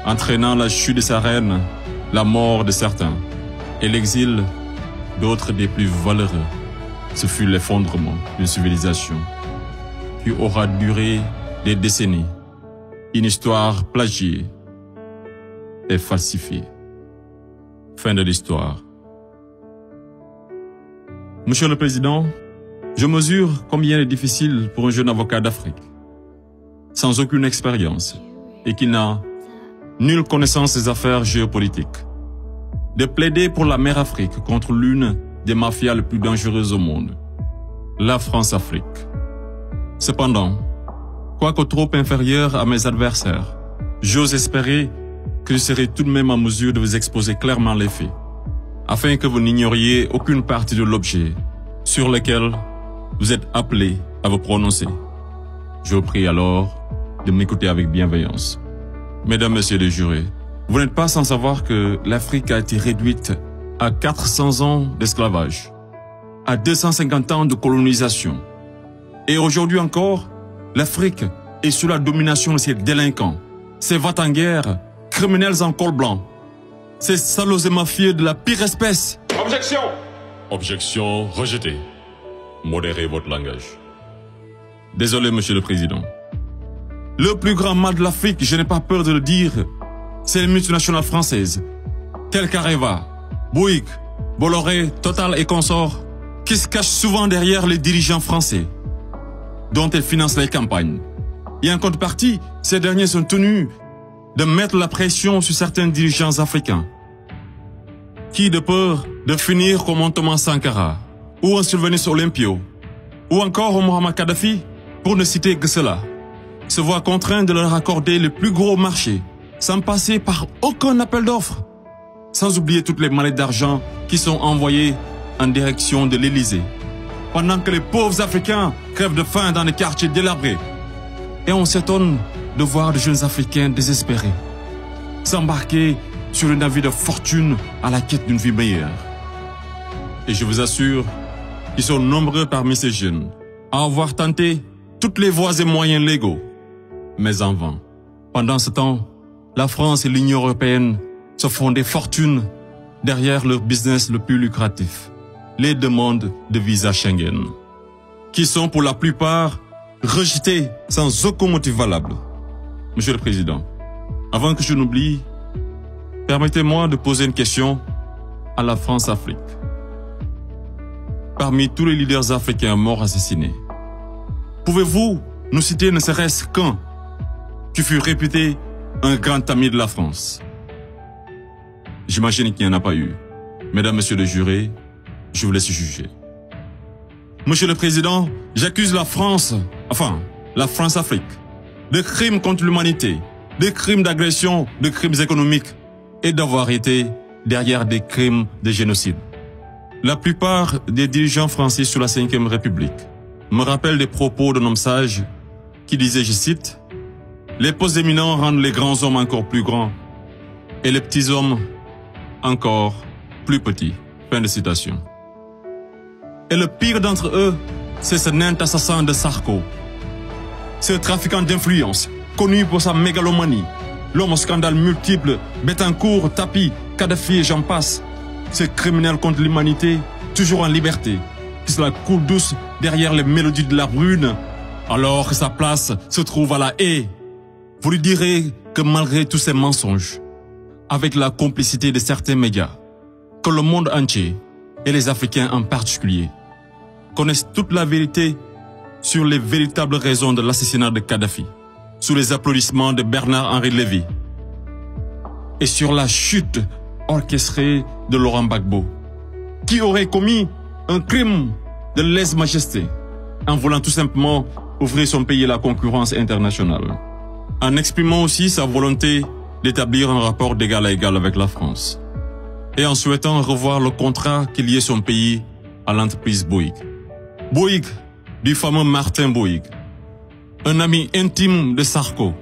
entraînant la chute de sa reine, la mort de certains et l'exil d'autres des plus valeureux. Ce fut l'effondrement d'une civilisation qui aura duré des décennies, une histoire plagiée et falsifiée. Fin de l'histoire. Monsieur le Président, je mesure combien il est difficile pour un jeune avocat d'Afrique, sans aucune expérience et qui n'a nulle connaissance des affaires géopolitiques, de plaider pour la mère Afrique contre l'une des mafias les plus dangereuses au monde, la France-Afrique. Cependant, quoique trop inférieur à mes adversaires, j'ose espérer que je serai tout de même en mesure de vous exposer clairement les faits, afin que vous n'ignoriez aucune partie de l'objet sur lequel vous êtes appelés à vous prononcer. Je vous prie alors de m'écouter avec bienveillance. Mesdames, Messieurs les jurés, vous n'êtes pas sans savoir que l'Afrique a été réduite à 400 ans d'esclavage, à 250 ans de colonisation. Et aujourd'hui encore, l'Afrique est sous la domination de ces délinquants, ces va-t-en-guerre, criminels en col blanc, ces salauds et mafieux de la pire espèce. Objection! Objection rejetée. Modérez votre langage. Désolé, Monsieur le Président. Le plus grand mal de l'Afrique, je n'ai pas peur de le dire, c'est les multinationales françaises, telles qu'Areva, Bouygues, Bolloré, Total et consorts, qui se cachent souvent derrière les dirigeants français, dont elles financent les campagnes. Et en contrepartie, ces derniers sont tenus de mettre la pression sur certains dirigeants africains, qui, de peur de finir comme un Thomas Sankara, ou un Sylvanus Olympio, ou encore un Muammar Kadhafi, pour ne citer que cela, se voient contraints de leur accorder le plus gros marché, sans passer par aucun appel d'offres, sans oublier toutes les mallettes d'argent qui sont envoyées en direction de l'Élysée, pendant que les pauvres Africains crèvent de faim dans les quartiers délabrés. Et on s'étonne de voir de jeunes Africains désespérés s'embarquer sur le navire de fortune à la quête d'une vie meilleure. Et je vous assure qu'ils sont nombreux parmi ces jeunes à avoir tenté toutes les voies et moyens légaux, mais en vain. Pendant ce temps, la France et l'Union européenne se font des fortunes derrière leur business le plus lucratif, les demandes de visa Schengen, qui sont pour la plupart rejetées sans aucun motif valable. Monsieur le Président, avant que je n'oublie, permettez-moi de poser une question à la France-Afrique. Parmi tous les leaders africains morts assassinés, pouvez-vous nous citer ne serait-ce qu'un qui fut réputé un grand ami de la France? J'imagine qu'il n'y en a pas eu. Mesdames, Messieurs les jurés, je vous laisse juger. Monsieur le Président, j'accuse la France, la France-Afrique, de crimes contre l'humanité, de crimes d'agression, de crimes économiques et d'avoir été derrière des crimes de génocide. La plupart des dirigeants français sous la Ve République me rappellent des propos d'un homme sage qui disait, je cite, « Les postes éminents rendent les grands hommes encore plus grands et les petits hommes encore plus petits. » Fin de citation. Et le pire d'entre eux, c'est ce nain assassin de Sarko, ce trafiquant d'influence, connu pour sa mégalomanie, l'homme aux scandales multiples, Bettencourt, Tapi, Kadhafi et j'en passe, ce criminel contre l'humanité, toujours en liberté, qui se la coule douce derrière les mélodies de la brune, alors que sa place se trouve à la haie. Vous lui direz que malgré tous ces mensonges, avec la complicité de certains médias, que le monde entier, et les Africains en particulier, connaissent toute la vérité sur les véritables raisons de l'assassinat de Kadhafi, sous les applaudissements de Bernard-Henri Lévy, et sur la chute orchestrée de Laurent Gbagbo, qui aurait commis un crime de lèse-majesté en voulant tout simplement ouvrir son pays à la concurrence internationale, en exprimant aussi sa volonté d'établir un rapport d'égal à égal avec la France, et en souhaitant revoir le contrat qui liait son pays à l'entreprise Bouygues. Bouygues, du fameux Martin Bouygues, un ami intime de Sarko,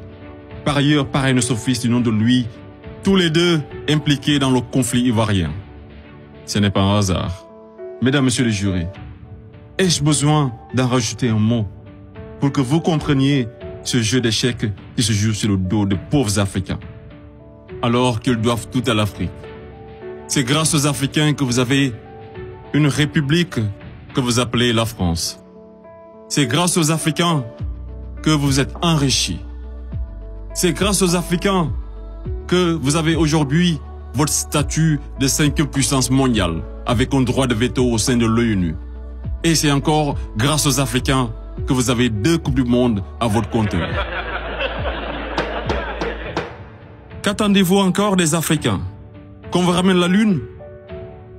par ailleurs parrain son fils du nom de lui, tous les deux impliqués dans le conflit ivoirien. Ce n'est pas un hasard. Mesdames, Messieurs les jurés, ai-je besoin d'en rajouter un mot pour que vous compreniez ce jeu d'échecs qui se joue sur le dos de pauvres Africains? alors qu'ils doivent tout à l'Afrique. C'est grâce aux Africains que vous avez une république que vous appelez la France. C'est grâce aux Africains que vous êtes enrichis. C'est grâce aux Africains que vous avez aujourd'hui votre statut de 5e puissance mondiale avec un droit de veto au sein de l'ONU. Et c'est encore grâce aux Africains que vous avez 2 Coupes du Monde à votre compteur. Qu'attendez-vous encore des Africains? Qu'on vous ramène la Lune?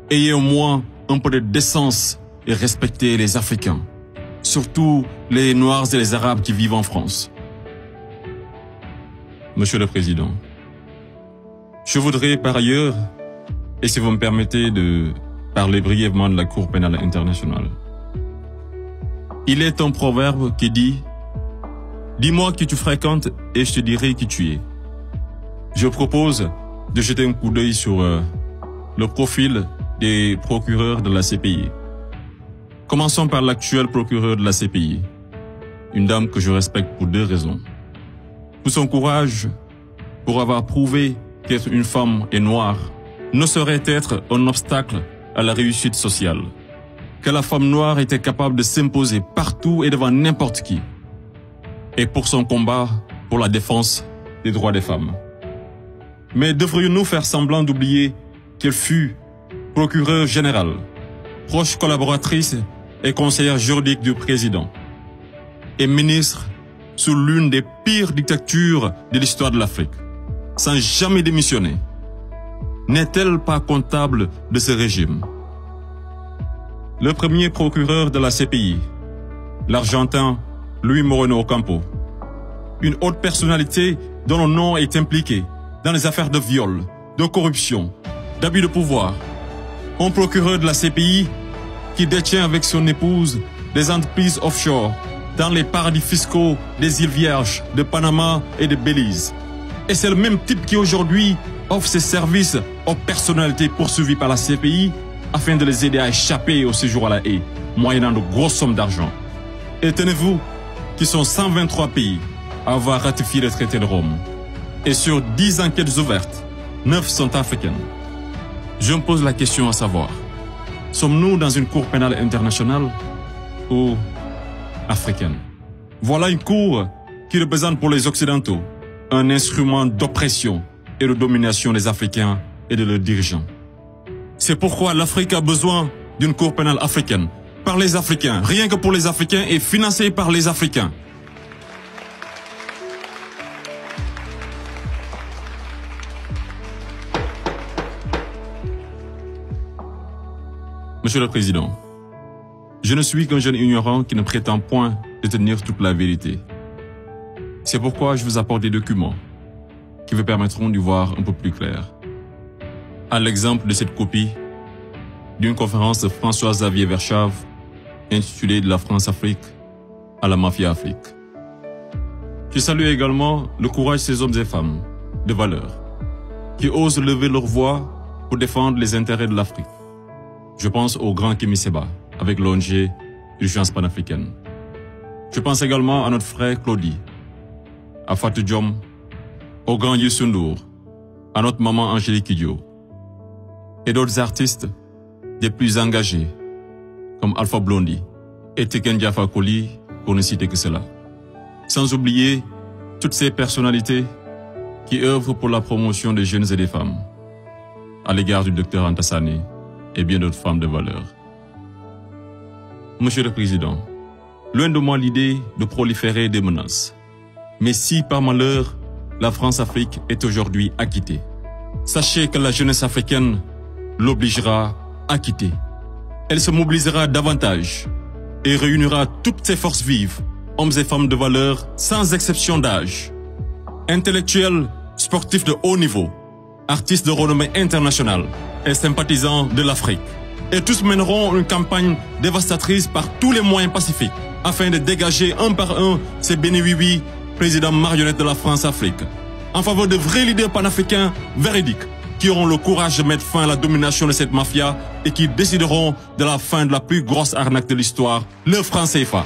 Ayez au moins un peu de décence et respectez les Africains, surtout les Noirs et les Arabes qui vivent en France. Monsieur le Président, je voudrais par ailleurs, et si vous me permettez de parler brièvement de la Cour pénale internationale. Il est un proverbe qui dit « Dis-moi qui tu fréquentes et je te dirai qui tu es ». Je propose de jeter un coup d'œil sur le profil des procureurs de la CPI. Commençons par l'actuel procureur de la CPI, une dame que je respecte pour 2 raisons. Pour son courage, pour avoir prouvé qu'être une femme et noire ne saurait être un obstacle à la réussite sociale, que la femme noire était capable de s'imposer partout et devant n'importe qui, et pour son combat pour la défense des droits des femmes. Mais devrions-nous faire semblant d'oublier qu'elle fut procureure générale, proche collaboratrice et conseillère juridique du président, et ministre sous l'une des pires dictatures de l'histoire de l'Afrique, sans jamais démissionner? N'est-elle pas comptable de ce régime? Le premier procureur de la CPI, l'Argentin Luis Moreno Ocampo, une haute personnalité dont le nom est impliqué dans les affaires de viol, de corruption, d'abus de pouvoir. Un procureur de la CPI qui détient avec son épouse des entreprises offshore dans les paradis fiscaux des îles Vierges, de Panama et de Belize. Et c'est le même type qui aujourd'hui offre ses services aux personnalités poursuivies par la CPI afin de les aider à échapper au séjour à La Haye, moyennant de grosses sommes d'argent. Et tenez-vous qu'ils sont 123 pays à avoir ratifié le traité de Rome. Et sur 10 enquêtes ouvertes, 9 sont africaines. Je me pose la question à savoir, sommes-nous dans une cour pénale internationale ou africaine? Voilà une cour qui représente pour les Occidentaux un instrument d'oppression et de domination des Africains et de leurs dirigeants. C'est pourquoi l'Afrique a besoin d'une cour pénale africaine, par les Africains, rien que pour les Africains et financée par les Africains. Monsieur le Président, je ne suis qu'un jeune ignorant qui ne prétend point détenir toute la vérité. C'est pourquoi je vous apporte des documents qui vous permettront d'y voir un peu plus clair. À l'exemple de cette copie d'une conférence de François-Xavier Verschave intitulée « De la France-Afrique à la Mafia-Afrique ». Je salue également le courage de ces hommes et femmes de valeur qui osent lever leur voix pour défendre les intérêts de l'Afrique. Je pense au grand Kémy Séba avec l'ONG Urgence panafricaine. Je pense également à notre frère Claudie, à Fatou Diom, au grand Youssou N'Dour, à notre maman Angélique Kidjo, et d'autres artistes des plus engagés, comme Alpha Blondy et Tiken Jah Fakoly, pour ne citer que cela. Sans oublier toutes ces personnalités qui œuvrent pour la promotion des jeunes et des femmes, à l'égard du docteur Anta Sané et bien d'autres femmes de valeur. Monsieur le Président, loin de moi l'idée de proliférer des menaces. Mais si par malheur, la France-Afrique est aujourd'hui acquittée, sachez que la jeunesse africaine l'obligera à quitter. Elle se mobilisera davantage et réunira toutes ses forces vives, hommes et femmes de valeur, sans exception d'âge. Intellectuels, sportifs de haut niveau, artistes de renommée internationale et sympathisants de l'Afrique. Et tous mèneront une campagne dévastatrice par tous les moyens pacifiques afin de dégager un par un ces bénéwiwi, présidents marionnettes de la France-Afrique, en faveur de vrais leaders panafricains véridiques qui auront le courage de mettre fin à la domination de cette mafia et qui décideront de la fin de la plus grosse arnaque de l'histoire, le franc CFA.